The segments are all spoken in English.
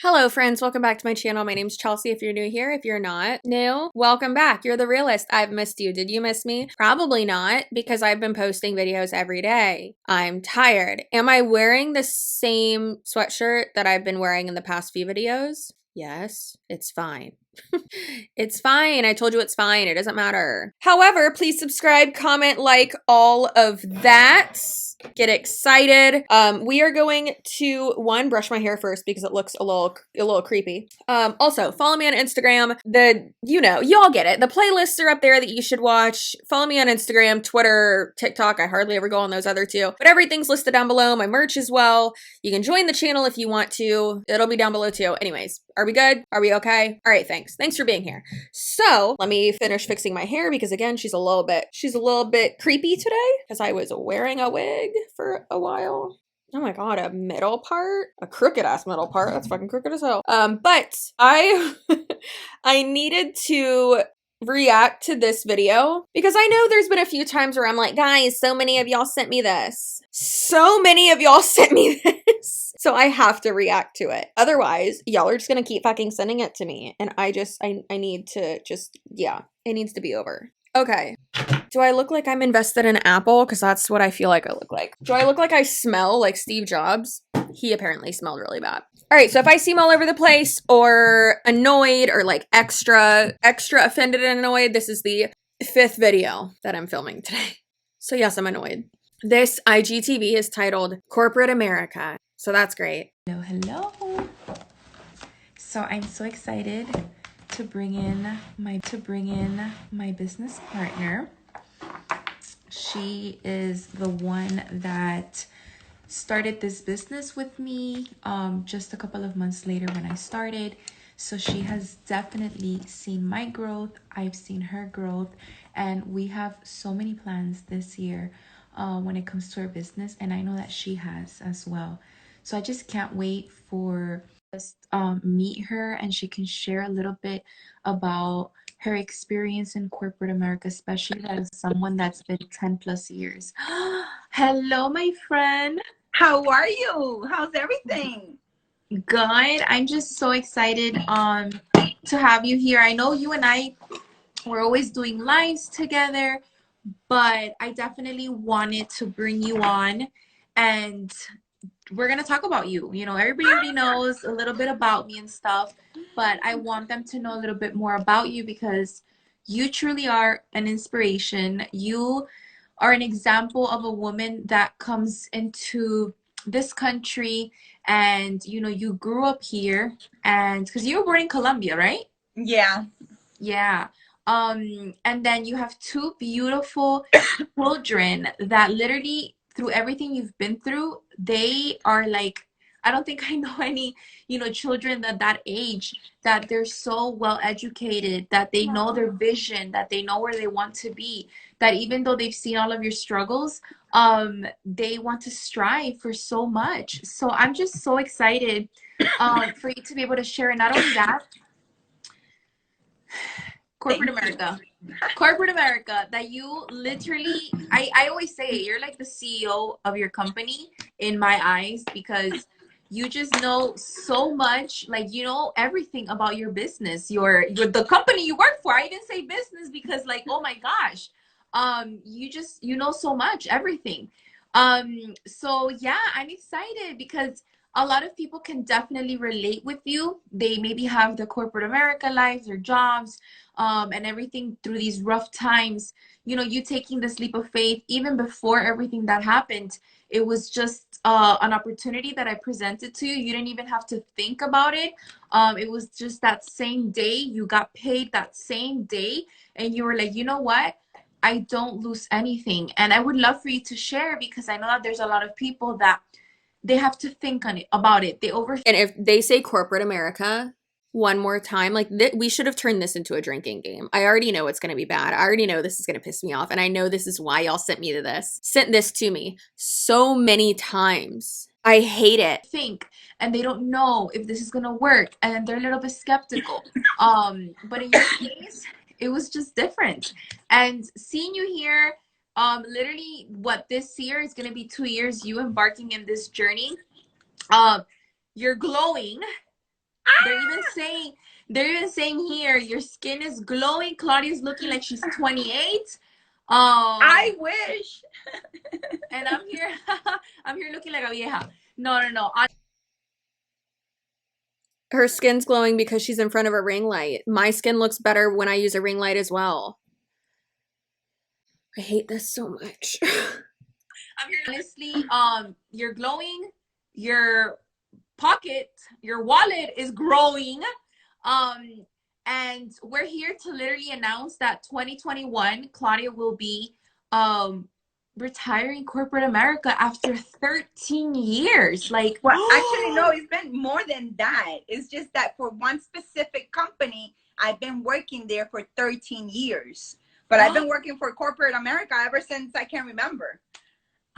Hello friends, welcome back to my channel. My name's Chelsea if you're new here. If you're not new, welcome back. You're the realist. I've missed you. Did you miss me? Probably not, because I've been posting videos every day. I'm tired. Am I wearing the same sweatshirt that I've been wearing in the past few videos? Yes, it's fine. It's fine. I told you it's fine. It doesn't matter. However, please subscribe, comment, like, all of that. Get excited. We are going to brush my hair first because it looks a little creepy. Also follow me on Instagram. Y'all get it. The playlists are up there that you should watch. Follow me on Instagram, Twitter, TikTok. I hardly ever go on those other two, but everything's listed down below. My merch as well. You can join the channel if you want to. It'll be down below too. Anyways, are we good? Are we okay? All right, thanks. Thanks for being here. So let me finish fixing my hair because again, she's a little bit creepy today because I was wearing a wig for a while. Oh my god, a middle part? A crooked ass middle part. That's fucking crooked as hell. But I I needed to react to this video because I know there's been a few times where I'm like, guys, so many of y'all sent me this. So many of y'all sent me this. So I have to react to it. Otherwise, y'all are just gonna keep fucking sending it to me. And I need to it needs to be over. Okay. Do I look like I'm invested in Apple? Because that's what I feel like I look like. Do I look like I smell like Steve Jobs? He apparently smelled really bad. All right, so if I seem all over the place or annoyed or like extra offended and annoyed, this is the 5th video that I'm filming today. So yes, I'm annoyed. This IGTV is titled Corporate America. So that's great. Hello. So I'm so excited to bring in my business partner. She is the one that started this business with me just a couple of months later when I started. So she has definitely seen my growth. I've seen her growth, and we have so many plans this year when it comes to our business, and I know that she has as well. So I just can't wait for just meet her and she can share a little bit about her experience in corporate America, especially as someone that's been 10 plus years. Hello, my friend. How are you? How's everything? Good. I'm just so excited to have you here. I know you and I were always doing lives together, but I definitely wanted to bring you on, and we're gonna talk about you. You know, everybody already knows a little bit about me and stuff, but I want them to know a little bit more about you because you truly are an inspiration. You are an example of a woman that comes into this country, and you know, you grew up here, and because you were born in Colombia, right? Yeah. Yeah. And then you have 2 beautiful children that literally, through everything you've been through, they are like, I don't think I know any, you know, children that age, that they're so well educated, that they know their vision, that they know where they want to be, that even though they've seen all of your struggles, they want to strive for so much. So I'm just so excited for you to be able to share. And not only that, corporate America, that you literally, I always say it, you're like the CEO of your company in my eyes, because you just know so much, like, you know everything about your business, your the company you work for. I didn't say business because, like, oh my gosh, you know so much, everything. So yeah, I'm excited because a lot of people can definitely relate with you. They maybe have the corporate America lives, their jobs, and everything through these rough times. You know, you taking this leap of faith even before everything that happened. It was just an opportunity that I presented to you. You didn't even have to think about it. It was just that same day you got paid, that same day, and you were like, you know what? I don't lose anything. And I would love for you to share, because I know that there's a lot of people that they have to think on it about it. They overthink. And if they say corporate America one more time, like we should have turned this into a drinking game. I already know it's going to be bad. I already know this is going to piss me off. And I know this is why y'all sent this to me so many times. I hate it. Think, and they don't know if this is going to work, and they're a little bit skeptical. But in your case, it was just different. And seeing you here, literally what this year is going to be 2 years you embarking in this journey. You're glowing. They're even saying, here, your skin is glowing. Claudia's looking like she's 28. I wish. And I'm here, I'm here looking like a vieja. No, no, no. Her skin's glowing because she's in front of a ring light. My skin looks better when I use a ring light as well. I hate this so much. I'm here, honestly, you're glowing. Your pocket, your wallet is growing. And we're here to literally announce that 2021, Claudia will be retiring corporate America after 13 years. Like, Well, actually, no, it's been more than that. It's just that for one specific company, I've been working there for 13 years. But I've been working for corporate America ever since I can remember.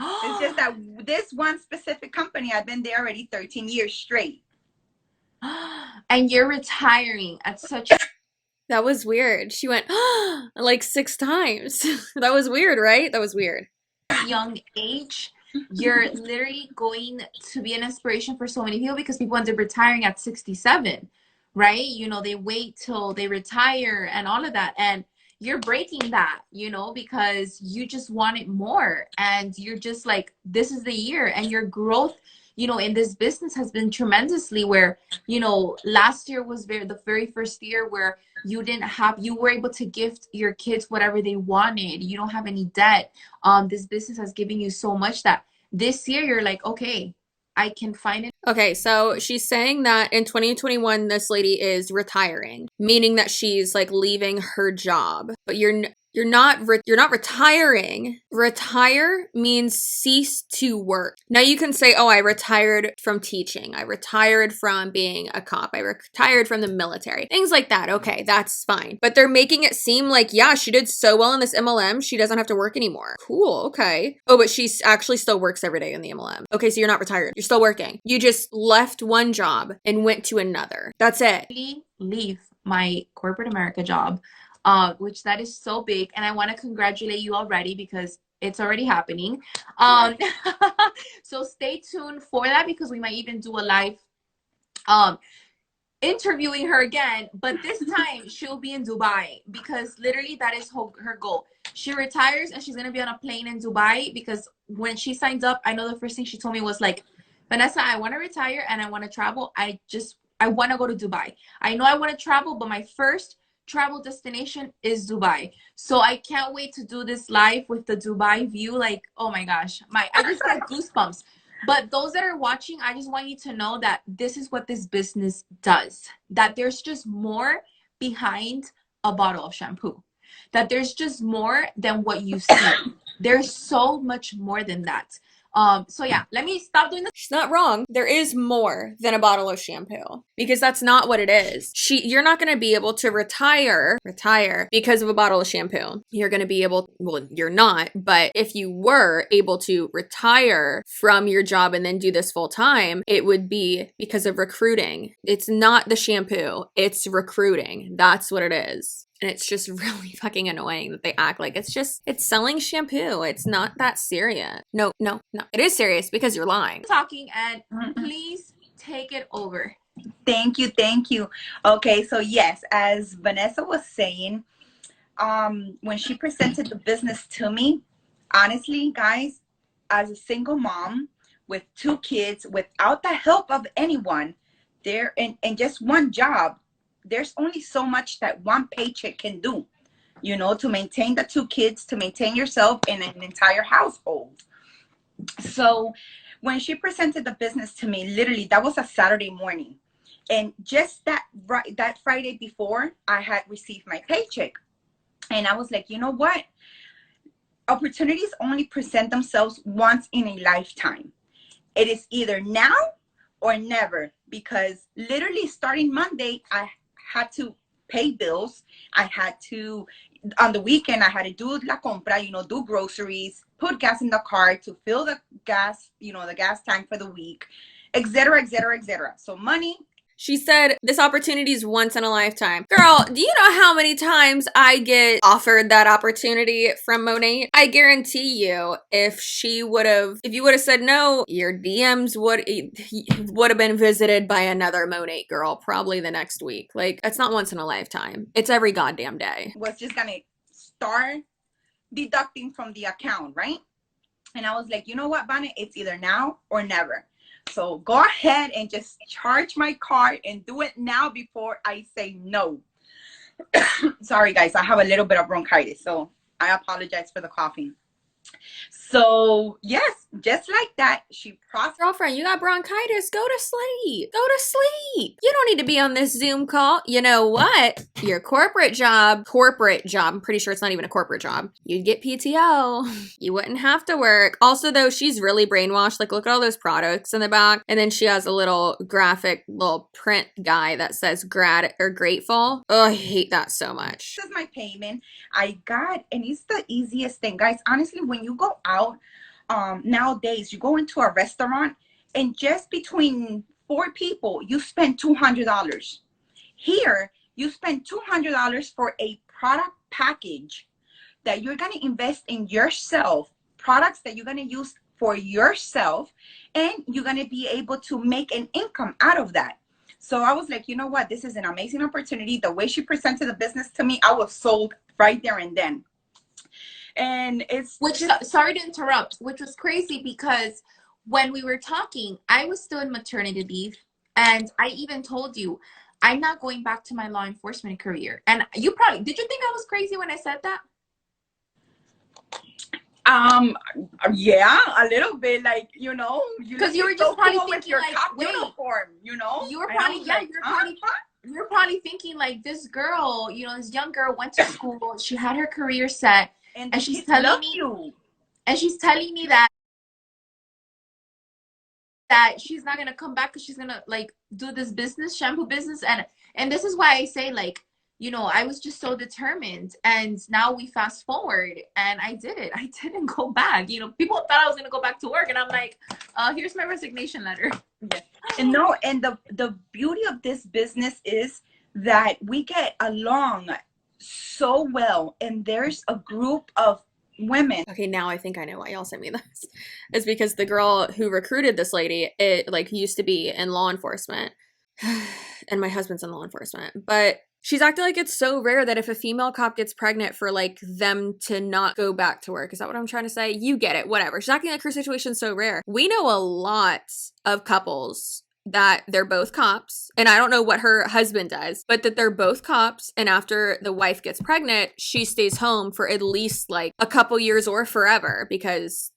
It's just that this one specific company, I've been there already 13 years straight. And you're retiring at such That was weird. She went like 6 times. That was weird, right? That was weird. a young age. You're literally going to be an inspiration for so many people, because people end up retiring at 67, right? You know, they wait till they retire and all of that. And you're breaking that, you know, because you just want it more. And you're just like, this is the year. And your growth, you know, in this business has been tremendously, where, you know, last year was the very first year where you were able to gift your kids whatever they wanted. You don't have any debt. This business has given you so much that this year you're like, okay, I can find it. Okay, so she's saying that in 2021, this lady is retiring, meaning that she's like leaving her job. But you're not retiring. Retire means cease to work. Now you can say, oh, I retired from teaching. I retired from being a cop. I retired from the military. Things like that. Okay, that's fine. But they're making it seem like, yeah, she did so well in this MLM, she doesn't have to work anymore. Cool, okay. Oh, but she actually still works every day in the MLM. Okay, so you're not retired. You're still working. You just left one job and went to another. That's it. Leave my corporate America job, which that is so big, and I want to congratulate you already because it's already happening. So stay tuned for that, because we might even do a live interviewing her again, but this time she'll be in Dubai, because literally that is her goal. She retires and she's gonna be on a plane in Dubai, because when she signed up, I know the first thing she told me was like, Vanessa, I want to retire and I want to travel. I want to go to Dubai. I know I want to travel, but my first travel destination is Dubai. So I can't wait to do this live with the Dubai view. Like, oh my gosh, I just got goosebumps. But those that are watching, I just want you to know that this is what this business does. That there's just more behind a bottle of shampoo. That there's just more than what you see. There's so much more than that. So yeah, let me stop doing this. She's not wrong. There is more than a bottle of shampoo, because that's not what it is. You're not going to be able to retire because of a bottle of shampoo. You're going to be able, well, you're not, but if you were able to retire from your job and then do this full time, it would be because of recruiting. It's not the shampoo, it's recruiting. That's what it is. And it's just really fucking annoying that they act like it's selling shampoo. It's not that serious. No. It is serious because you're lying. Talking, and please take it over. Thank you. Okay, so yes, as Vanessa was saying, when she presented the business to me, honestly, guys, as a single mom with 2 kids, without the help of anyone, there and just one job, there's only so much that one paycheck can do, you know, to maintain the 2 kids, to maintain yourself and an entire household. So when she presented the business to me, literally that was a Saturday morning, and just that Friday before, I had received my paycheck, and I was like, you know what, opportunities only present themselves once in a lifetime. It is either now or never, because literally starting Monday, I had to pay bills. I had to, on the weekend, I had to do la compra, you know, do groceries, put gas in the car to fill the gas, you know, the gas tank for the week, etc. So money She said, this opportunity is once in a lifetime. Girl, do you know how many times I get offered that opportunity from Monat? I guarantee you, if you would have said no, your DMs would have been visited by another Monat girl probably the next week. Like, it's not once in a lifetime. It's every goddamn day. Was just gonna start deducting from the account, right? And I was like, you know what, Bonnet, it's either now or never. So go ahead and just charge my card and do it now before I say no. Sorry, guys, I have a little bit of bronchitis, so I apologize for the coughing. So yes, just like that, she processed. Girlfriend, you got bronchitis. Go to sleep. Go to sleep. You don't need to be on this Zoom call. You know what? Your corporate job, I'm pretty sure it's not even a corporate job. You'd get PTO. You wouldn't have to work. Also, though, she's really brainwashed. Like, look at all those products in the back. And then she has a little graphic, little print guy that says grateful. Oh, I hate that so much. This is my payment. I got, and it's the easiest thing, guys. Honestly, when you go out, nowadays, you go into a restaurant and just between 4 people, you spend $200. Here, you spend $200 for a product package that you're going to invest in yourself, products that you're going to use for yourself, and you're going to be able to make an income out of that. So I was like, you know what? This is an amazing opportunity. The way she presented the business to me, I was sold right there and then. And it's sorry to interrupt, which was crazy because when we were talking, I was still in maternity leave, and I even told you I'm not going back to my law enforcement career. And you probably did. You think I was crazy when I said that? Yeah, a little bit, like, you know, because you were just probably thinking your like, cop wait, uniform, you know, you were probably you're probably thinking like, this girl, you know, this young girl went to school, she had her career set. And she's telling me that she's not gonna come back because she's gonna like do this business, shampoo business, and this is why I say, like, you know, I was just so determined, and now we fast forward, and I did it. I didn't go back. You know, people thought I was gonna go back to work, and I'm like, here's my resignation letter. Yeah. And no, and the beauty of this business is that we get along so well, and there's a group of women. Okay, now I think I know why y'all sent me this. It's because the girl who recruited this lady, it like used to be in law enforcement, and my husband's in law enforcement, but she's acting like it's so rare that if a female cop gets pregnant for like them to not go back to work. Is that what I'm trying to say? You get it, whatever. She's acting like her situation's so rare. We know a lot of couples that they're both cops, and I don't know what her husband does, but that they're both cops, and after the wife gets pregnant, she stays home for at least like a couple years or forever, because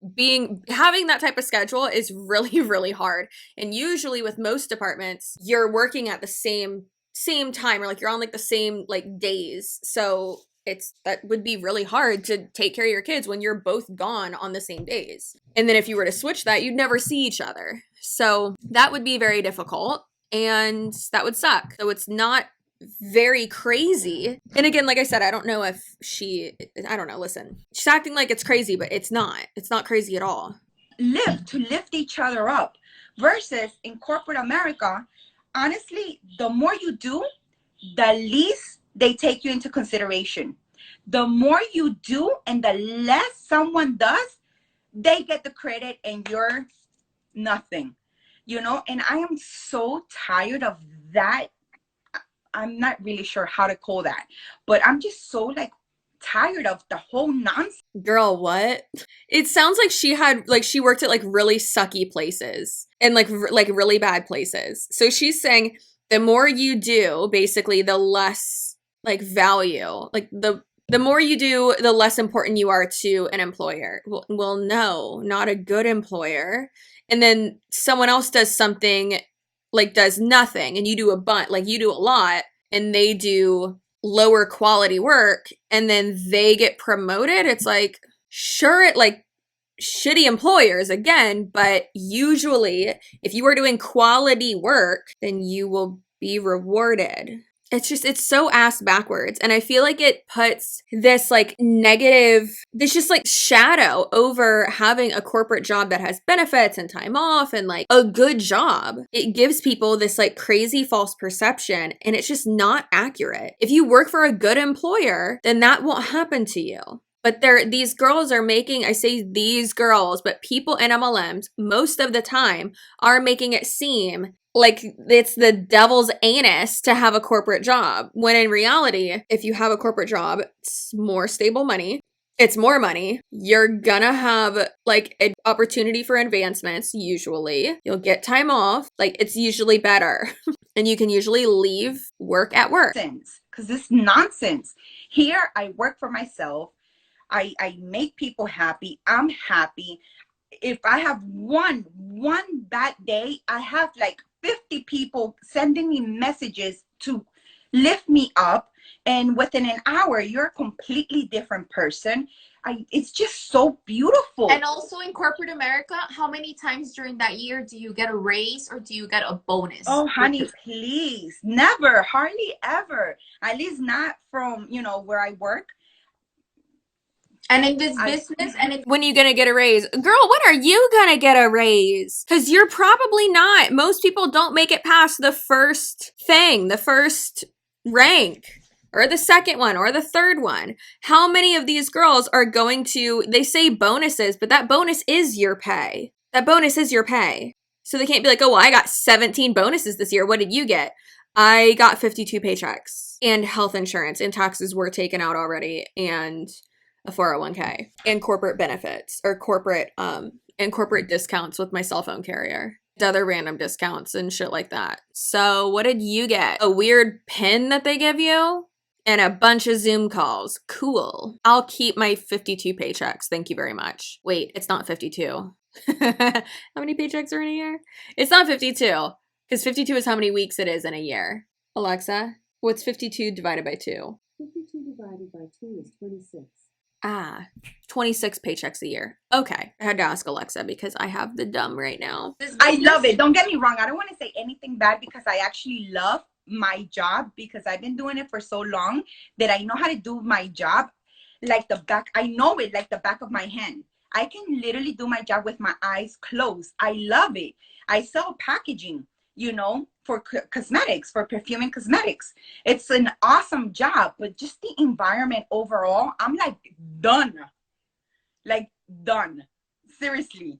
having that type of schedule is really, really hard. And usually with most departments, you're working at the same time, or like you're on like the same like days, so that would be really hard to take care of your kids when you're both gone on the same days. And then if you were to switch that, you'd never see each other. So that would be very difficult, and that would suck. So it's not very crazy. And again, like I said, I don't know if I don't know, listen. She's acting like it's crazy, but it's not. It's not crazy at all. To lift each other up, versus in corporate America, honestly, the more you do, the least they take you into consideration. The more you do and the less someone does, they get the credit and you're nothing, you know. And I am so tired of that. I'm not really sure how to call that, but I'm just so like tired of the whole nonsense. Girl, what? It sounds like she worked at like really sucky places and like really bad places. So she's saying the more you do, basically, the less like value, like the more you do, the less important you are to an employer. Well, no, not a good employer. And then someone else does something, like does nothing, and you do you do a lot, and they do lower quality work, and then they get promoted. It's like, sure, like shitty employers again, but usually if you are doing quality work, then you will be rewarded. it's so ass backwards. And I feel like it puts this like negative, this just like shadow over having a corporate job that has benefits and time off and like a good job. It gives people this like crazy false perception, and it's just not accurate. If you work for a good employer, then that won't happen to you. But these girls are making, I say these girls, but people in MLMs most of the time are making it seem like it's the devil's anus to have a corporate job. When in reality, if you have a corporate job, it's more stable money. It's more money. You're gonna have like an opportunity for advancements, usually. You'll get time off. Like, it's usually better. And you can usually leave work at work. Because it's nonsense. Here, I work for myself. I make people happy. I'm happy. If I have one bad day, I have like 50 people sending me messages to lift me up. And within an hour, you're a completely different person. It's just so beautiful. And also in corporate America, how many times during that year do you get a raise or do you get a bonus? Oh, honey, please. Never. Hardly ever. At least not from, where I work. And in this business, when you gonna get a raise? Girl, when are you gonna get a raise? Because you're probably not. Most people don't make it past the first thing, the first rank, or the second one, or the third one. How many of these girls are going to, they say bonuses, but that bonus is your pay. That bonus is your pay. So they can't be like, oh, well, I got 17 bonuses this year. What did you get? I got 52 paychecks, and health insurance, and taxes were taken out already, and a 401k, and corporate benefits, or corporate discounts with my cell phone carrier, other random discounts and shit like that. So what did you get? A weird pin that they give you and a bunch of Zoom calls. Cool. I'll keep my 52 paychecks. Thank you very much. Wait, it's not 52. How many paychecks are in a year? It's not 52, because 52 is how many weeks it is in a year. Alexa, what's 52 divided by 2? 52 divided by 2 is 26. 26 paychecks a year. Okay. I had to ask Alexa because I have the dumb right now. I love it. Don't get me wrong. I don't want to say anything bad because I actually love my job, because I've been doing it for so long that I know how to do my job like the back. I know it like the back of my hand. I can literally do my job with my eyes closed. I love it. I sell packaging, for cosmetics, for perfume and cosmetics. It's an awesome job, but just the environment overall, I'm like done. Seriously,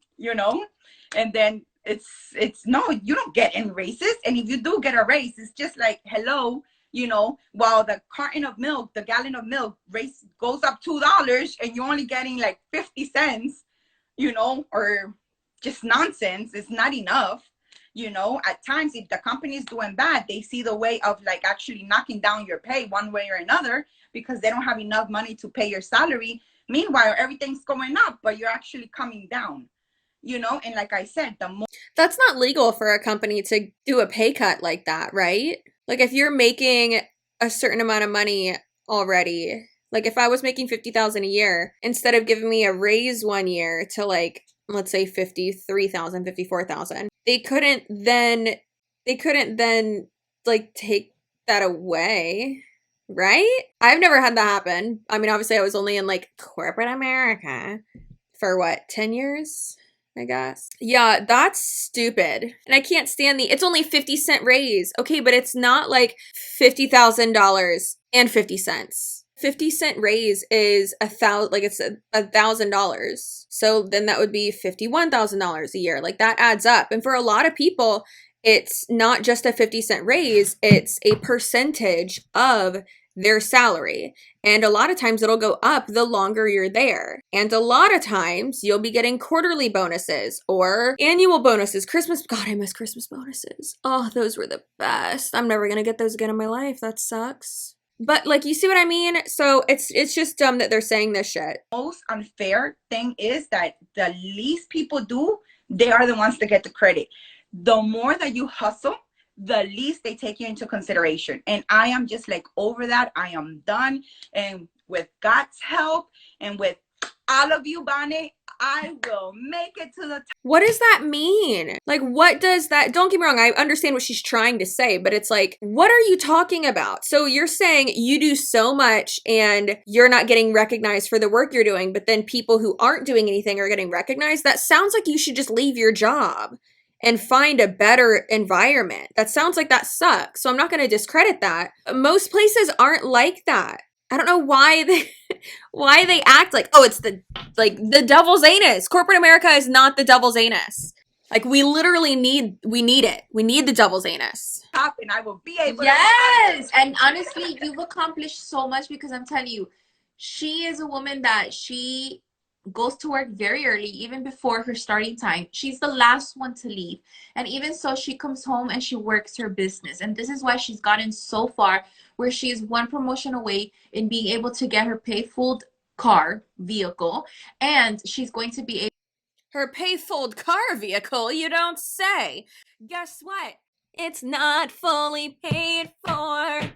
and then it's no, you don't get any raises. And if you do get a raise, it's just like, hello, while the carton of milk, the gallon of milk raise goes up $2 and you're only getting like 50 cents, or just nonsense. It's not enough. At times, if the company is doing bad, they see the way of like actually knocking down your pay one way or another, because they don't have enough money to pay your salary. Meanwhile, everything's going up, but you're actually coming down, and like I said, that's not legal for a company to do a pay cut like that, right? Like, if you're making a certain amount of money already, like if I was making $50,000 a year, instead of giving me a raise one year to like, let's say 53,000, 54,000, they couldn't then like take that away, right? I've never had that happen. I mean, obviously I was only in like corporate America for 10 years, I guess. Yeah, that's stupid. And I can't stand it's only 50-cent raise. Okay, but it's not like $50,000 and 50 cents. 50-cent raise is it's $1,000. So then that would be $51,000 a year. Like, that adds up. And for a lot of people, it's not just a 50-cent raise, it's a percentage of their salary. And a lot of times it'll go up the longer you're there. And a lot of times you'll be getting quarterly bonuses or annual bonuses. Christmas, God, I miss Christmas bonuses. Oh, those were the best. I'm never gonna get those again in my life. That sucks. But like, you see what I mean? So it's just dumb that they're saying this shit. Most unfair thing is that the least people do, they are the ones that get the credit. The more that you hustle, the least they take you into consideration. And I am just like over that. I am done. And with God's help and with all of you, Bonnie, I will make it to the top. What does that mean? Like, what does that, don't get me wrong, I understand what she's trying to say, but it's like, what are you talking about? So you're saying you do so much and you're not getting recognized for the work you're doing, but then people who aren't doing anything are getting recognized? That sounds like you should just leave your job and find a better environment. That sounds like that sucks. So I'm not going to discredit that. Most places aren't like that. I don't know why they act like, oh, it's the devil's anus. Corporate America is not the devil's anus. Like, we literally need it. We need the devil's anus. Top, and I will be able Yes. And honestly, you've accomplished so much, because I'm telling you, she is a woman that she goes to work very early, even before her starting time. She's the last one to leave. And even so, she comes home and she works her business. And this is why she's gotten so far, where she is one promotion away in being able to get her pay-full vehicle. And she's going to be able Her pay-fold car vehicle, you don't say. Guess what? It's not fully paid for.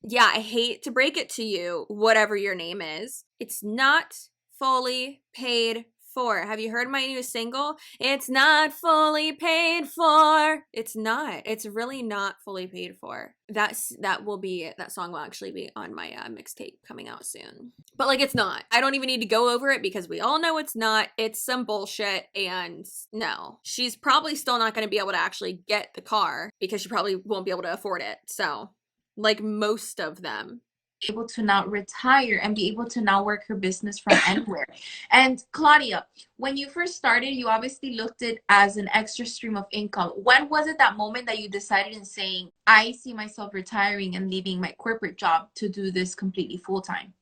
Yeah, I hate to break it to you, whatever your name is. It's not fully paid for. Have you heard my new single? It's not fully paid for. It's not. It's really not fully paid for. That song will actually be on my mixtape coming out soon. But like, it's not. I don't even need to go over it because we all know it's not. It's some bullshit, and no. She's probably still not going to be able to actually get the car because she probably won't be able to afford it. So, like most of them, to now retire and be able to now work her business from anywhere. And Claudia, when you first started, you obviously looked at it as an extra stream of income. When was it that moment that you decided in saying, I see myself retiring and leaving my corporate job to do this completely full-time?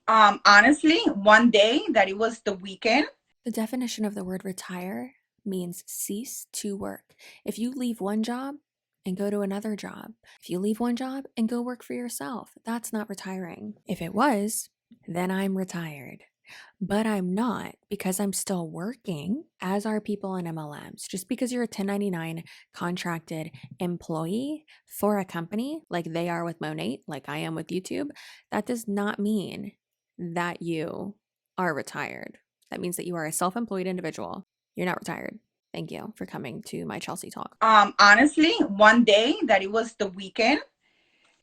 Honestly, one day that it was the weekend. the definition of the word retire means cease to work. If you leave one job and go to another job, if you leave one job and go work for yourself, that's not retiring. If it was, then I'm retired. But I'm not, because I'm still working, as are people in MLMs. Just because you're a 1099 contracted employee for a company, like they are with Monat, like I am with YouTube, that does not mean that you are retired. That means that you are a self-employed individual. You're not retired. Thank you for coming to my Chelsea talk. Honestly, one day that it was the weekend,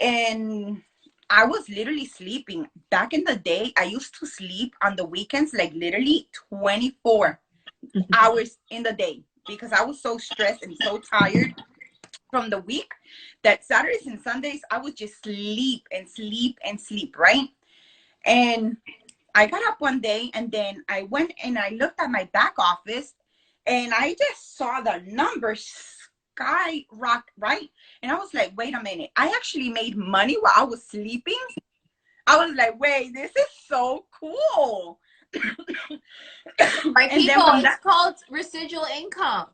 and I was literally sleeping. Back in the day, I used to sleep on the weekends, like literally 24 hours in the day, because I was so stressed and so tired from the week that Saturdays and Sundays, I would just sleep and sleep and sleep, right? And I got up one day, and then I went and I looked at my back office, and I just saw the numbers skyrocket, right? And I was like, wait a minute, I actually made money while I was sleeping. I was like, wait, this is so cool. Right, people, it's called residual income.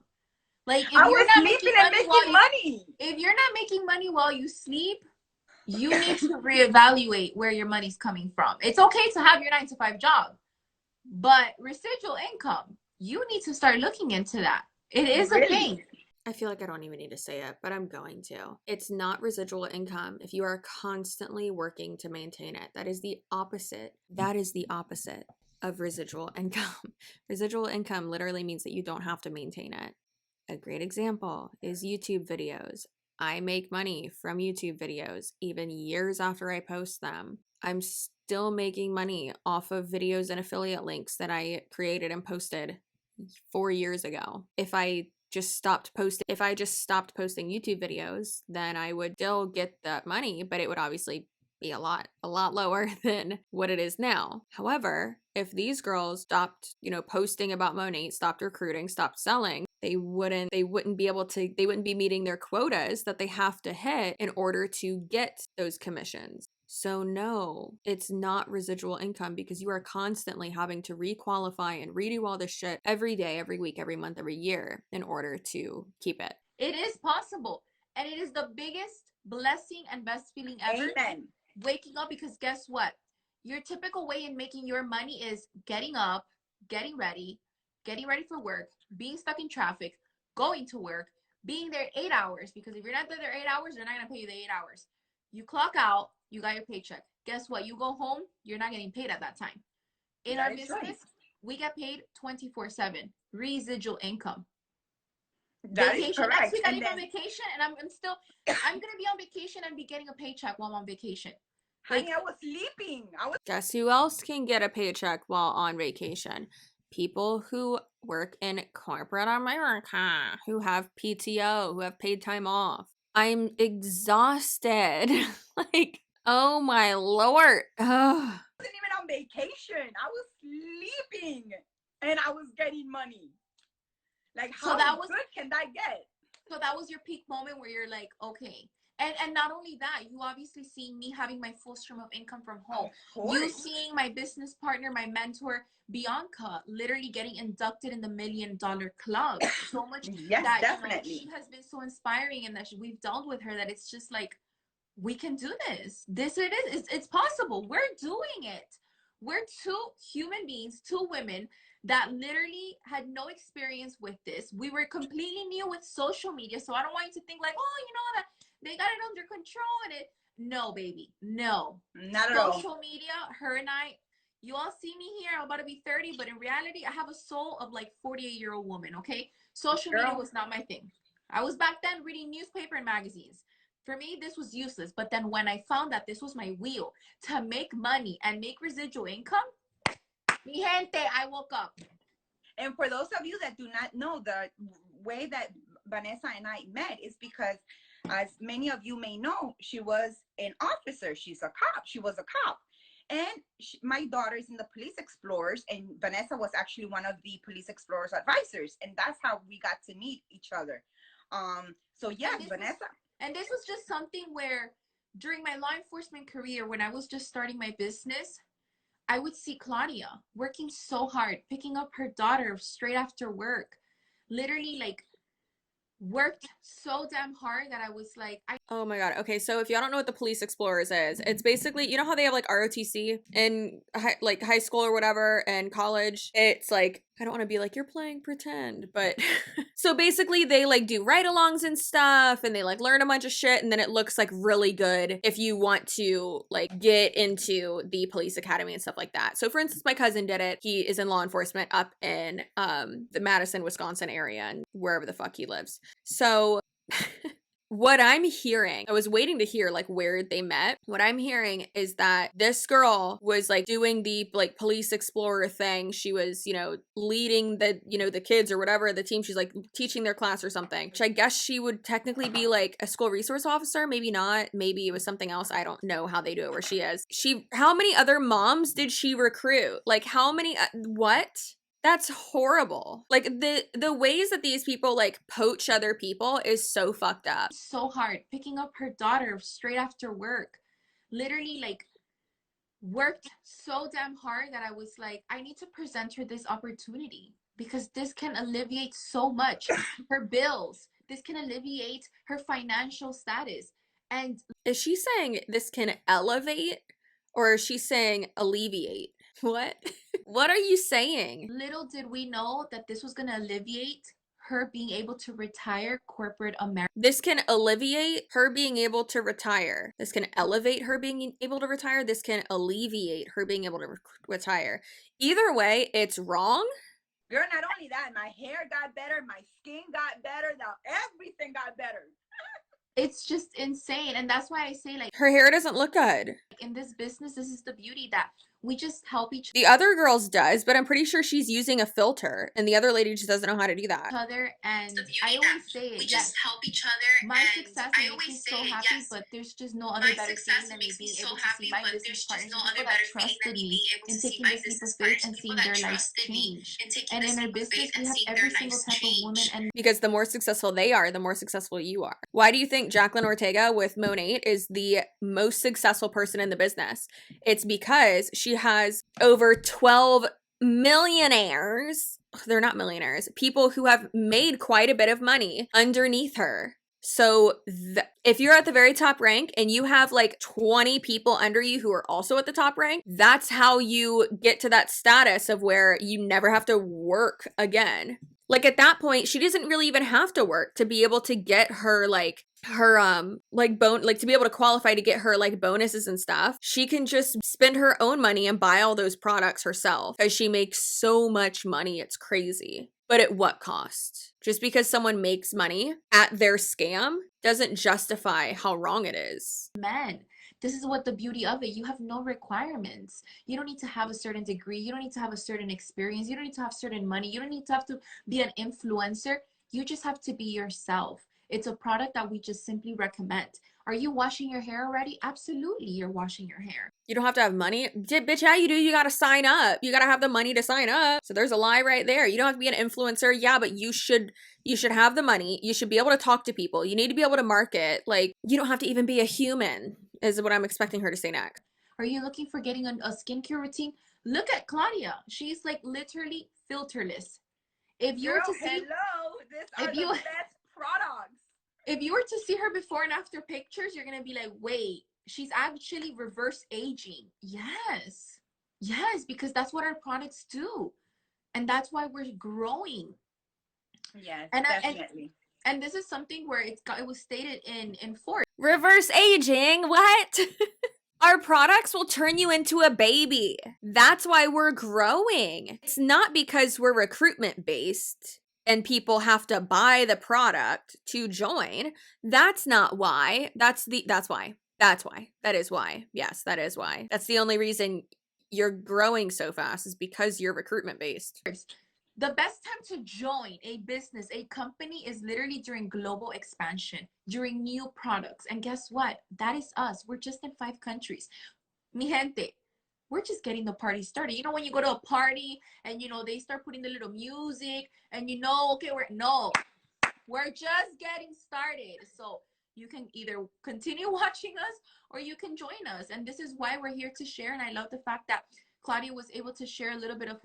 Like, if I you're was not sleeping making and making money. If you're not making money while you sleep, you need to reevaluate where your money's coming from. It's okay to have your 9-to-5 job, but residual income, you need to start looking into that. It is a thing. I feel like I don't even need to say it, but I'm going to. It's not residual income if you are constantly working to maintain it. That is the opposite. That is the opposite of residual income. Residual income literally means that you don't have to maintain it. A great example is YouTube videos. I make money from YouTube videos even years after I post them. I'm still making money off of videos and affiliate links that I created and posted 4 years ago. If I just stopped posting YouTube videos, then I would still get that money, but it would obviously be a lot lower than what it is now. However, if these girls stopped, posting about Monat, stopped recruiting, stopped selling, they wouldn't be meeting their quotas that they have to hit in order to get those commissions. So no, it's not residual income, because you are constantly having to requalify and redo all this shit every day, every week, every month, every year in order to keep it. It is possible. And it is the biggest blessing and best feeling ever. Amen. Waking up, because guess what? Your typical way in making your money is getting up, getting ready for work, being stuck in traffic, going to work, being there 8 hours, because if you're not there 8 hours, they're not going to pay you the 8 hours. You clock out, you got your paycheck. Guess what? You go home, you're not getting paid at that time. In our business, We get paid 24/7. Residual income. That is Vacation. Next correct. week I And leave on then, vacation, and I'm gonna be on vacation and be getting a paycheck while I'm on vacation. Like, honey, I was sleeping. Guess who else can get a paycheck while on vacation? People who work in corporate America, who have PTO, who have paid time off. I'm exhausted. Like, oh my lord. Ugh. wasn't even on vacation. I was sleeping and I was getting money. Like, how good can that get? So that was your peak moment where you're like, okay. And not only that, you obviously seeing me having my full stream of income from home. You seeing my business partner, my mentor, Bianca, literally getting inducted in the $1 Million Club. So much yes, that definitely. she has been so inspiring, and that we've dealt with her, that it's just like, we can do this. It's possible. We're doing it. We're two human beings, two women that literally had no experience with this. We were completely new with social media. So I don't want you to think like, oh, you know, that they got it under control and it. No, baby. No. Not at all. Social media, her and I, you all see me here. I'm about to be 30, but in reality, I have a soul of like 48-year-old woman, okay? Social media was not my thing. I was back then reading newspaper and magazines. For me, this was useless. But then when I found that this was my wheel to make money and make residual income, mi gente, I woke up. And for those of you that do not know, the way that Vanessa and I met is because, as many of you may know, she was an officer. She's a cop. She was a cop. And my daughter is in the Police Explorers, and Vanessa was actually one of the Police Explorers advisors. And that's how we got to meet each other. So yes, Vanessa. And this was just something where during my law enforcement career, when I was just starting my business, I would see Claudia working so hard, picking up her daughter straight after work, literally like worked so damn hard that I was like, Oh my god. Okay, so if y'all don't know what the Police Explorers is, it's basically, you know how they have like ROTC in high school or whatever and college? It's like, I don't want to be like, you're playing pretend, but so basically they like do ride-alongs and stuff and they like learn a bunch of shit, and then it looks like really good if you want to like get into the police academy and stuff like that. So for instance, my cousin did it. He is in law enforcement up in the Madison, Wisconsin area and wherever the fuck he lives. So what I'm hearing, I was waiting to hear like where they met. What I'm hearing is that this girl was like doing the like police explorer thing. She was, you know, leading the, you know, the kids or whatever, the team. She's like teaching their class or something, which I guess she would technically be like a school resource officer. Maybe not. Maybe it was something else. I don't know how they do it where she is. How many other moms did she recruit? Like how many, what? That's horrible. Like the ways that these people like poach other people is so fucked up. So hard picking up her daughter straight after work, literally like worked so damn hard that I was like, I need to present her this opportunity because this can alleviate so much her bills. This can alleviate her financial status. And is she saying this can elevate, or is she saying alleviate? What? What are you saying? Little did we know that this was going to alleviate her being able to retire corporate America. This can alleviate her being able to retire. This can elevate her being able to retire. This can alleviate her being able to retire. Either way, it's wrong. Girl, not only that, my hair got better, my skin got better, now everything got better. It's just insane. And that's why I say, like, her hair doesn't look good. In this business, this is the beauty, that we just help each The other girls does, but I'm pretty sure she's using a filter, and the other lady just doesn't know how to do that. Other, and I always say it, we just help each other. My success makes me so happy, but there's just no other better feeling than me being able to see my business partners, people that trusted me in taking this leap of faith and seeing their lives change. And in our business, we have every single type of woman. And because the more successful they are, the more successful you are. Why do you think Jacqueline Ortega with Monat is the most successful person in the business? It's because she has over 12 millionaires. They're not millionaires. People who have made quite a bit of money underneath her. So if you're at the very top rank and you have like 20 people under you who are also at the top rank, that's how you get to that status of where you never have to work again. Like at that point, she doesn't really even have to work to be able to get her to be able to qualify to get her like bonuses and stuff. She can just spend her own money and buy all those products herself because she makes so much money. It's crazy. But at what cost? Just because someone makes money at their scam doesn't justify how wrong it is. Men, this is what the beauty of it. You have no requirements. You don't need to have a certain degree. You don't need to have a certain experience. You don't need to have certain money. You don't need to have to be an influencer. You just have to be yourself. It's a product that we just simply recommend. Are you washing your hair already? Absolutely, you're washing your hair. You don't have to have money. Bitch, yeah, you do. You got to sign up. You got to have the money to sign up. So there's a lie right there. You don't have to be an influencer. Yeah, but you should have the money. You should be able to talk to people. You need to be able to market. Like, you don't have to even be a human, is what I'm expecting her to say next. Are you looking for getting a skincare routine? Look at Claudia. She's like literally filterless. If you were to see, hello, this are the best products. If you were to see her before and after pictures, you're gonna be like, wait, she's actually reverse aging. Yes, because that's what our products do, and that's why we're growing. Yes, definitely. And this is something where it was stated in Forbes. Reverse aging? What? Our products will turn you into a baby. That's why we're growing. It's not because we're recruitment based and people have to buy the product to join. That's not why. That's why. That is why. Yes, that is why. That's the only reason you're growing so fast is because you're recruitment based. The best time to join a business, a company, is literally during global expansion, during new products. And guess what? That is us. We're just in 5 countries. Mi gente, we're just getting the party started. You know, when you go to a party and, you know, they start putting the little music and, you know, okay, we're just getting started. So you can either continue watching us or you can join us. And this is why we're here to share. And I love the fact that Claudia was able to share a little bit of.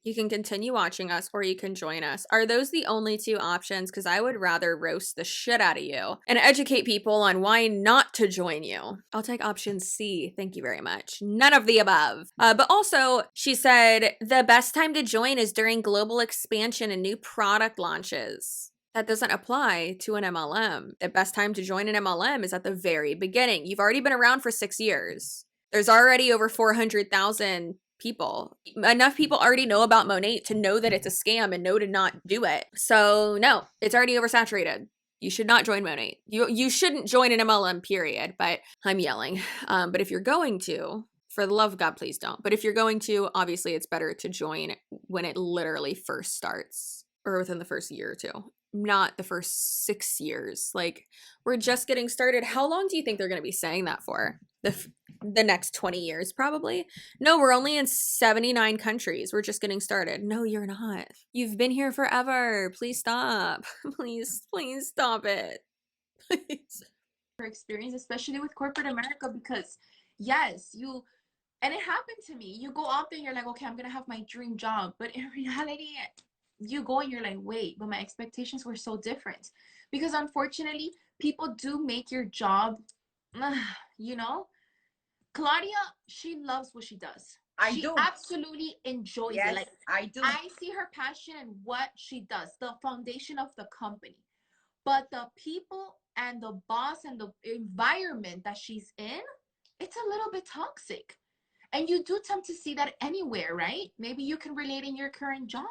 You can continue watching us or you can join us. Are those the only 2 options? Because I would rather roast the shit out of you and educate people on why not to join you. I'll take option C. Thank you very much. None of the above. But also, she said the best time to join is during global expansion and new product launches. That doesn't apply to an MLM. The best time to join an MLM is at the very beginning. You've already been around for 6 years. There's already over 400,000 people. Enough people already know about Monat to know that it's a scam and know to not do it. So no, it's already oversaturated. You should not join Monat. You shouldn't join an MLM, period. But I'm yelling. But if you're going to, for the love of God, please don't. But if you're going to, obviously it's better to join when it literally first starts or within the first year or 2. Not the first 6 years. Like, we're just getting started. How long do you think they're going to be saying that for? The next 20 years, probably? No, we're only in 79 countries. We're just getting started. No, you're not. You've been here forever. Please stop. Please stop it. Please. Her experience, especially with corporate America, because yes, and it happened to me. You go out there and you're like, okay, I'm going to have my dream job. But in reality, you go and you're like, wait, but my expectations were so different. Because unfortunately, people do make your job, you know. Claudia, she loves what she does. She absolutely enjoys it. Like, I do. I see her passion in what she does, the foundation of the company. But the people and the boss and the environment that she's in, it's a little bit toxic. And you do tend to see that anywhere, right? Maybe you can relate in your current job.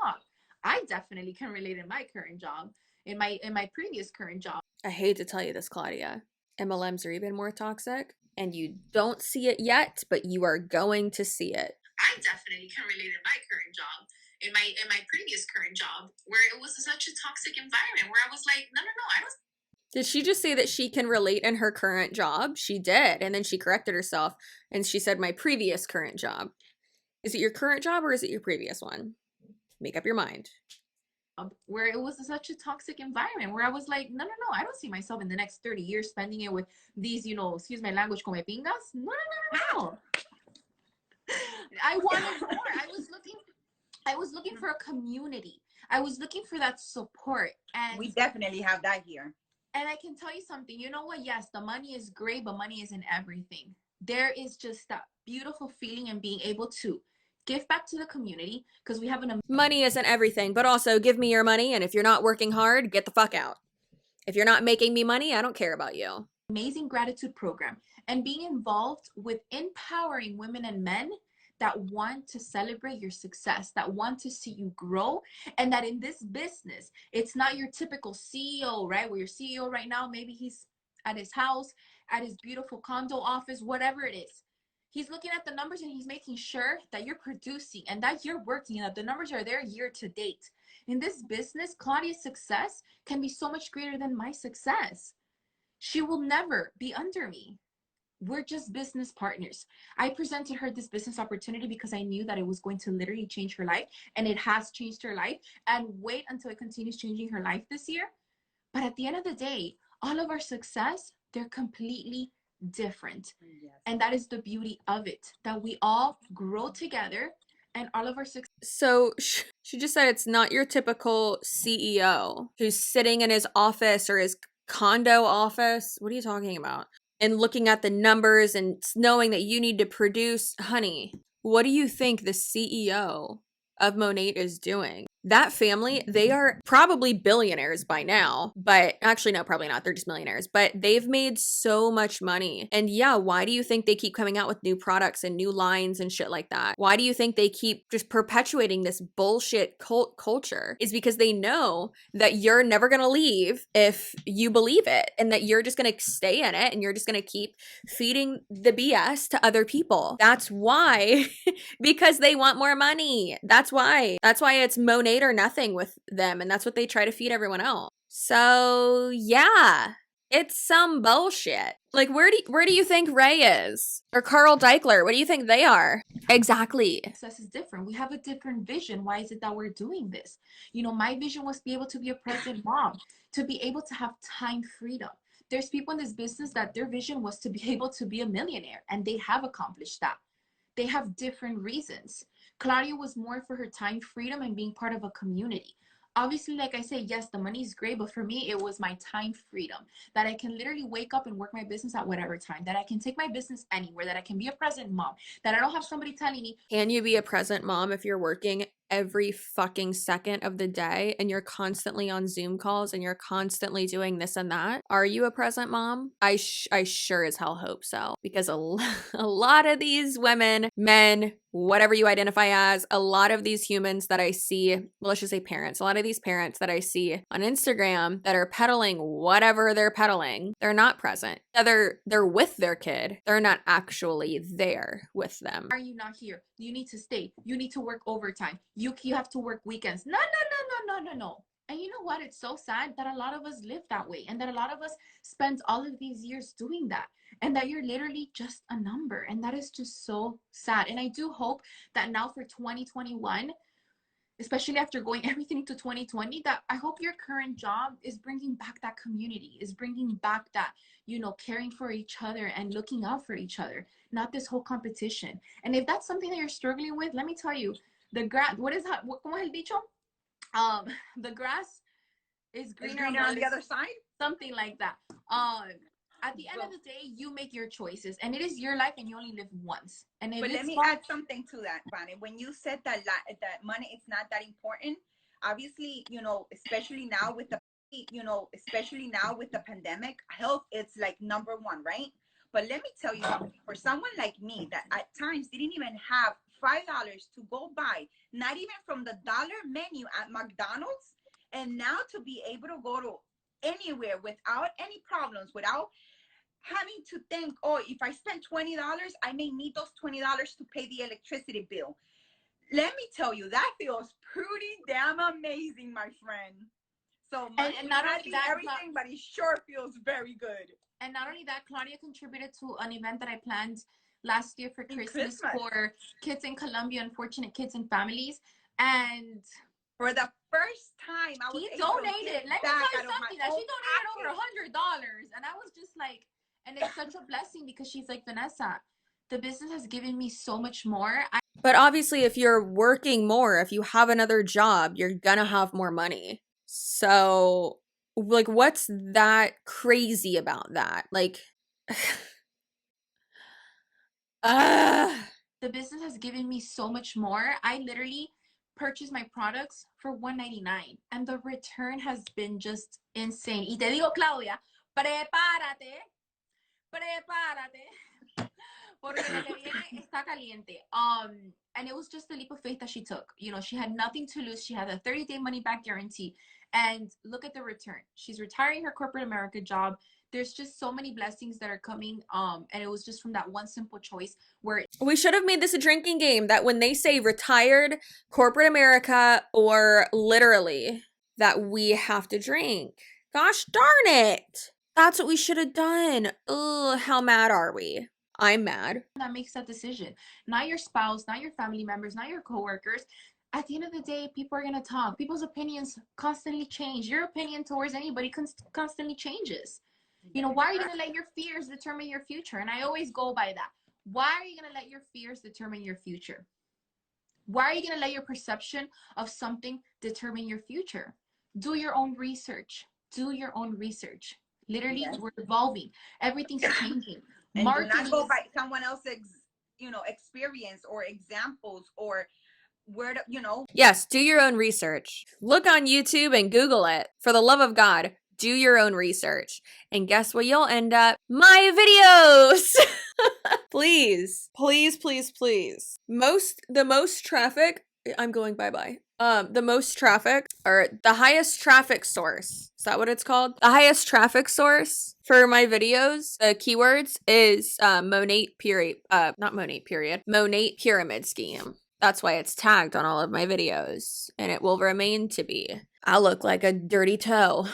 I definitely can relate in my current job, in my previous current job. I hate to tell you this, Claudia. MLMs are even more toxic, and you don't see it yet, but you are going to see it. I definitely can relate in my current job, in my previous current job, where it was such a toxic environment, where I was like, no, I don't. Did she just say that she can relate in her current job? She did, and then she corrected herself, and she said my previous current job. Is it your current job or is it your previous one? Make up your mind. Where it was such a toxic environment, where I was like, no, I don't see myself in the next 30 years spending it with these, you know, excuse my language, come pingas. No. I wanted more. I was looking for a community. I was looking for that support. And we definitely have that here. And I can tell you something, you know what? Yes, the money is great, but money isn't everything. There is just that beautiful feeling and being able to give back to the community, because we have an Money isn't everything, but also give me your money, and if you're not working hard, get the fuck out. If you're not making me money, I don't care about you. amazing gratitude program, and being involved with empowering women and men that want to celebrate your success, that want to see you grow, and that in this business, it's not your typical CEO, right? Where your CEO right now, maybe he's at his house, at his beautiful condo office, whatever it is. He's looking at the numbers and he's making sure that you're producing and that you're working and that the numbers are there year to date. In this business, Claudia's success can be so much greater than my success. She will never be under me. We're just business partners. I presented her this business opportunity because I knew that it was going to literally change her life, and it has changed her life, and wait until it continues changing her life this year. But at the end of the day, all of our success, they're completely different. Yes. And that is the beauty of it, that we all grow together and all of our success. So she just said it's not your typical CEO who's sitting in his office or his condo office. What are you talking about? And looking at the numbers and knowing that you need to produce. Honey, what do you think the CEO of Monat is doing? That family, they are probably billionaires by now, but actually, no, probably not. They're just millionaires, but they've made so much money. And yeah, why do you think they keep coming out with new products and new lines and shit like that? Why do you think they keep just perpetuating this bullshit cult culture? Is because they know that you're never gonna leave if you believe it, and that you're just gonna stay in it, and you're just gonna keep feeding the BS to other people. That's why, because they want more money. That's why it's Monat or nothing with them, and that's what they try to feed everyone else. So yeah, it's some bullshit. Like, where do you think Ray is, or Carl Deichler? What do you think they are? Exactly. Success is different. We have a different vision. Why is it that we're doing this? You know, my vision was to be able to be a present mom, to be able to have time freedom. There's people in this business that their vision was to be able to be a millionaire, and they have accomplished that. They have different reasons. Claudia was more for her time freedom and being part of a community. Obviously, like I say, yes, the money is great, but for me, it was my time freedom, that I can literally wake up and work my business at whatever time, that I can take my business anywhere, that I can be a present mom, that I don't have somebody telling me, can you be a present mom if you're working every fucking second of the day and you're constantly on Zoom calls and you're constantly doing this and that? Are you a present mom? I sure as hell hope so, because a lot of these women, men, whatever you identify as, a lot of these humans that I see, well, let's just say parents, a lot of these parents that I see on Instagram that are peddling whatever they're peddling, they're not present. They're with their kid. They're not actually there with them. are you not here? You need to stay. You need to work overtime. You have to work weekends. No. And you know what? It's so sad that a lot of us live that way, and that a lot of us spend all of these years doing that, and that you're literally just a number. And that is just so sad. And I do hope that now for 2021, especially after going everything to 2020, that I hope your current job is bringing back that community, is bringing back that, you know, caring for each other and looking out for each other, not this whole competition. And if that's something that you're struggling with, let me tell you, the grass, what is that? ¿Cómo es el dicho? The grass is greener on the other side, something like that. At the end of the day, you make your choices, and it is your life, and you only live once. And but let me add something to that, Bonnie. When you said that money is not that important, obviously, you know, especially now with the pandemic, health is like number one, right? But let me tell you something. For someone like me that at times didn't even have $5 to go buy, not even from the dollar menu at McDonald's, and now to be able to go to anywhere without any problems, without having to think, oh, if I spend $20, I may need those $20 to pay the electricity bill. Let me tell you, that feels pretty damn amazing, my friend. So and not only that, everything, but it sure feels very good. And not only that, Claudia contributed to an event that I planned last year for Christmas for kids in Colombia, unfortunate kids and families. And for the first time, he donated. Let me tell you something, that she donated over $100, and I was just like, and it's such a blessing, because she's like, Vanessa, the business has given me so much more. But obviously, if you're working more, if you have another job, you're gonna have more money. So, like, what's that crazy about that? Like, The business has given me so much more. I literally purchase my products for $1.99 and the return has been just insane. Y te digo, Claudia, prepárate, porque lo que viene está caliente. And it was just the leap of faith that she took. You know, she had nothing to lose. She had a 30-day money back guarantee. And look at the return. She's retiring her corporate America job. There's just so many blessings that are coming. And it was just from that one simple choice where we should have made this a drinking game, that when they say retired corporate America or literally that we have to drink. Gosh darn it. That's what we should have done. Ugh, how mad are we? I'm mad. that makes that decision. Not your spouse, not your family members, not your coworkers. At the end of the day, people are going to talk. People's opinions constantly change. Your opinion towards anybody constantly changes. You know, why are you going to let your fears determine your future? And I always go by that. Why are you going to let your fears determine your future? Why are you going to let your perception of something determine your future? Do your own research. Do your own research. Literally, yes. We're evolving. Everything's changing. And do not go by someone else's, experience or examples or where to, Yes, do your own research. Look on YouTube and Google it. For the love of God, do your own research. And guess what you'll end up? My videos! Please, please, please, please. The most traffic, I'm going bye-bye. The most traffic, or the highest traffic source, is that what it's called? The highest traffic source for my videos, the keywords, is Monat pyramid scheme. That's why it's tagged on all of my videos, and it will remain to be. I look like a dirty toe.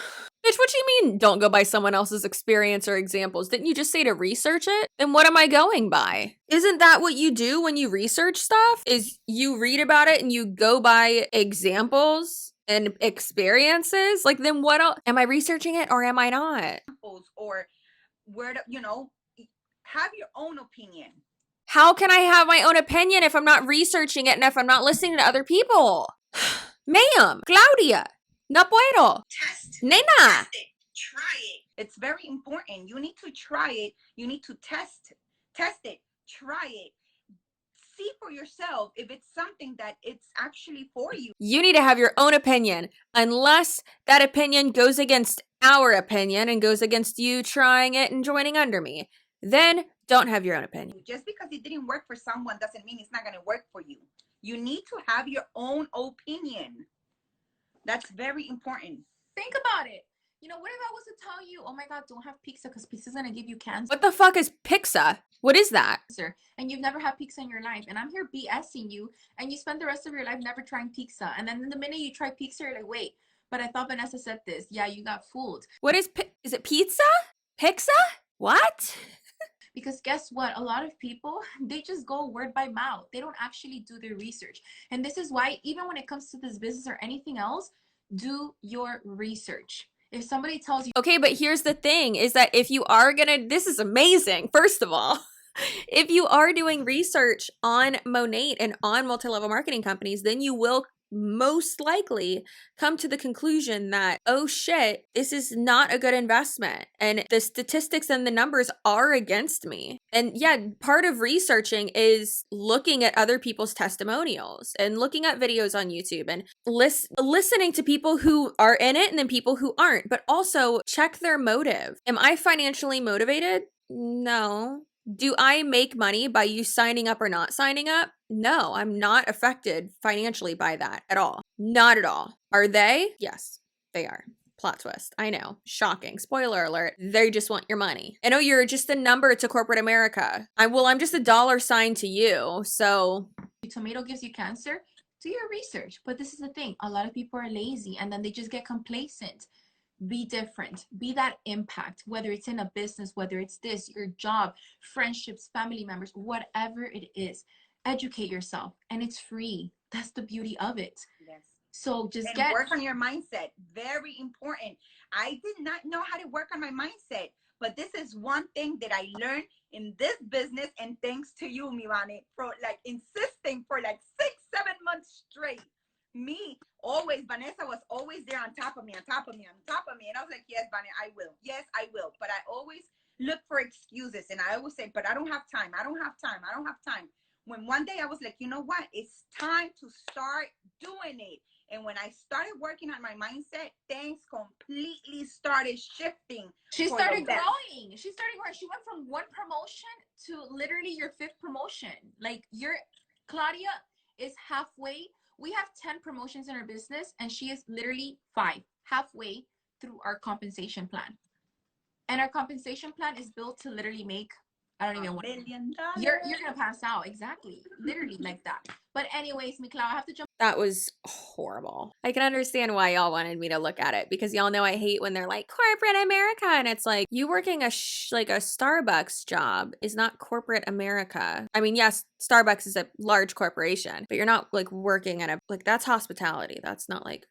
Bitch, what you mean don't go by someone else's experience or examples? Didn't you just say to research it? Then what am I going by? Isn't that what you do when you research stuff? Is you read about it and you go by examples and experiences? Like, then what else? Am I researching it or am I not? Or where to, have your own opinion. How can I have my own opinion if I'm not researching it and if I'm not listening to other people? Ma'am, Claudia. No puedo. Nena. Test it. Try it. It's very important. You need to try it. You need to test it. Try it. See for yourself if it's something that it's actually for you. You need to have your own opinion, unless that opinion goes against our opinion and goes against you trying it and joining under me. Then don't have your own opinion. Just because it didn't work for someone doesn't mean it's not going to work for you. You need to have your own opinion. That's very important. Think about it. You know, what if I was to tell you, oh my God, don't have pizza because pizza's going to give you cancer? What the fuck is pizza? What is that? And you've never had pizza in your life. And I'm here BSing you. And you spend the rest of your life never trying pizza. And then the minute you try pizza, you're like, wait, but I thought Vanessa said this. Yeah, you got fooled. What is it pizza? Pizza? What? Because guess what? A lot of people, they just go word by mouth. They don't actually do their research. And this is why, even when it comes to this business or anything else, do your research. If somebody tells you... Okay, but here's the thing, is that if you are gonna... This is amazing, first of all. If you are doing research on Monat and on multi-level marketing companies, then you will most likely come to the conclusion that, oh shit, this is not a good investment. And the statistics and the numbers are against me. And yeah, part of researching is looking at other people's testimonials and looking at videos on YouTube and listening to people who are in it and then people who aren't, but also check their motive. Am I financially motivated? No. Do I make money by you signing up or not signing up? No, I'm not affected financially by that at all. Not at all. Are they? Yes, they are. Plot twist. I know. Shocking. Spoiler alert. They just want your money. I know you're just a number to corporate America. I'm just a dollar sign to you, so... Tomato gives you cancer? Do your research. But this is the thing. A lot of people are lazy and then they just get complacent. Be different. Be that impact, whether it's in a business, whether it's this, your job, friendships, family members, whatever it is. Educate yourself and it's free. That's the beauty of it. Yes. So just work on your mindset. Very important. I did not know how to work on my mindset, but this is one thing that I learned in this business, and thanks to you, Milani, for like insisting for like 6-7 months straight. Me, always, Vanessa was always there on top of me. And I was like, yes, Vanessa, I will. Yes, I will. But I always look for excuses. And I always say, but I don't have time. when one day I was like, you know what? It's time to start doing it. And when I started working on my mindset, things completely started shifting. She started growing. She went from 1 promotion to literally your 5th promotion. Like Claudia is halfway. We have 10 promotions in our business, and she is literally 5, halfway through our compensation plan. And our compensation plan is built to literally make, I don't even want $1 billion. You're gonna pass out. Exactly. Literally like that. But anyways, Miklau, I have to jump. That was horrible. I can understand why y'all wanted me to look at it, because y'all know I hate when they're like corporate America, and it's like, you working like a Starbucks job is not corporate America. I mean, yes, Starbucks is a large corporation, but you're not like working at like, that's hospitality. That's not like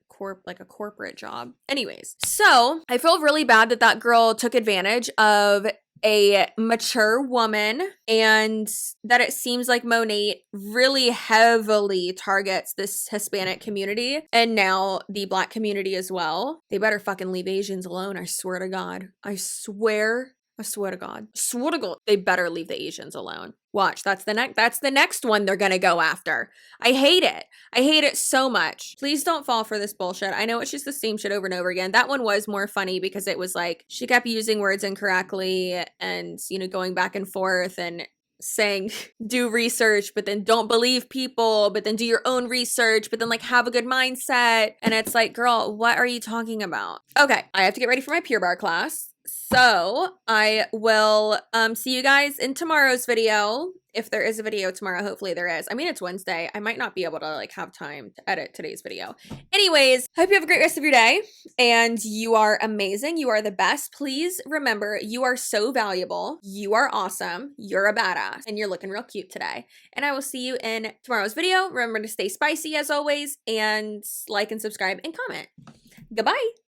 a corporate job. Anyways, so I feel really bad that that girl took advantage of a mature woman, and that it seems like Monat really heavily targets this Hispanic community and now the Black community as well. They better fucking leave Asians alone. I swear to God. I swear to God. Swear to God. They better leave the Asians alone. Watch. That's the next one they're gonna go after. I hate it. I hate it so much. Please don't fall for this bullshit. I know it's just the same shit over and over again. That one was more funny because it was like she kept using words incorrectly and, you know, going back and forth and saying do research, but then don't believe people, but then do your own research, but then like have a good mindset. And it's like, girl, what are you talking about? Okay, I have to get ready for my Pure Barre class. So I will see you guys in tomorrow's video. If there is a video tomorrow, hopefully there is. I mean, it's Wednesday. I might not be able to like have time to edit today's video. Anyways, hope you have a great rest of your day, and you are amazing. You are the best. Please remember, you are so valuable. You are awesome. You're a badass, and you're looking real cute today. And I will see you in tomorrow's video. Remember to stay spicy as always, and like and subscribe and comment. Goodbye.